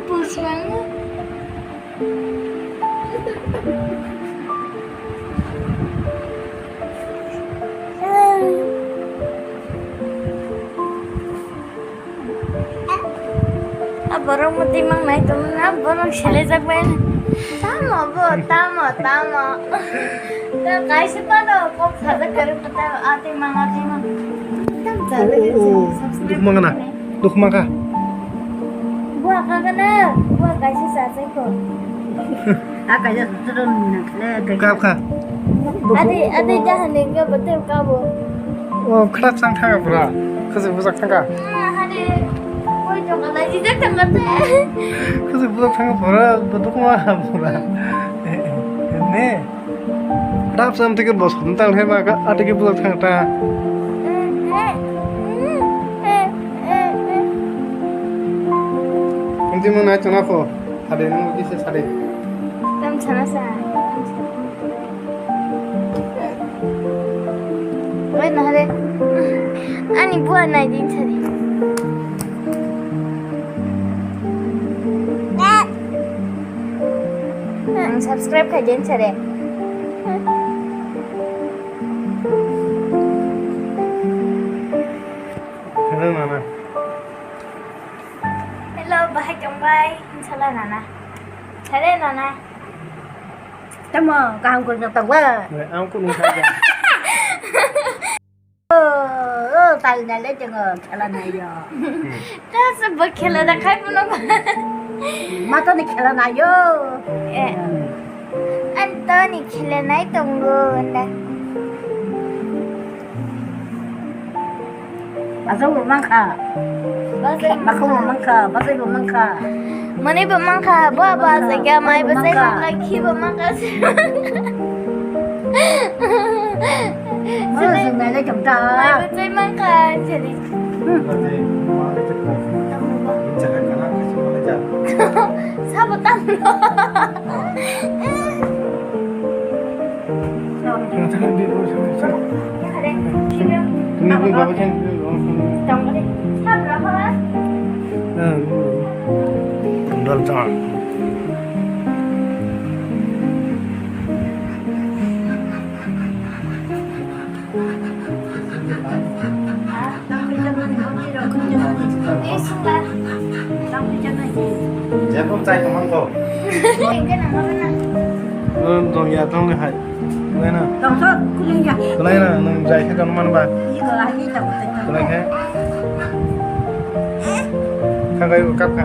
Puls banget. Borog mo timang na ito na. Borog sila sa kwen. Tama po, tama. Kahit pa daw, kung sasakarin pa tayo ating mga timang. Dukma ka na. Dukma ka. Buah ka na. Buah kasi sasay ko. Kaya susunod na. Kap ka. Ate jahan din ka, ba't yung kabo? 크랍 상타가 보라. 그래서 무작 상가. Ate, boy, yung kalay, siyak tang kate. 그래서 무작 상가 보라. 너 누구마 보라. 네. 크랍 상태가 뭐 손땅 해봐가 어떻게 무작 상타. 근데 뭐 나 전화포. 사대는 거 기세 사대. Tam chanasa. Wait na hare. Ani buah na din chari. Subscribe ka din chari. 그래 나나. Hello, bahay kambay. Insala nana. Chare nana. Tama, kahangkol ng tagwa. 왜 아무것도 못 하자. Tayo na lang yung kala na yun. Tapos ba kila na kayo mo naman? Mata ni kala na yun. Anthony kila na itong ganda. Basta lumang ka. Baka lumang ka. Basta lumang ka. Mani ba man ka? Buah ba sa gamay ba sa laki ba man ka? Sila na lang yung ta. May ba sa man ka? Chari. 근데 뭐 듣고 인자가 가나 그래서 말이자. Sabo tamo. 괜찮은 데로 오셔서. Hare. Kilo. 근데 그 가보자. Tonglaimani. Sabra ha? 응. 넓잖아. 제품 짜이 토마토. Cái nào ngon nè. 동이야 동네 하. 그래나. Tongso, kuling ya. 그래나 너 짜이 해도 너만 봐. Igo lagi tak betul. 그래. 가가이고 깝까.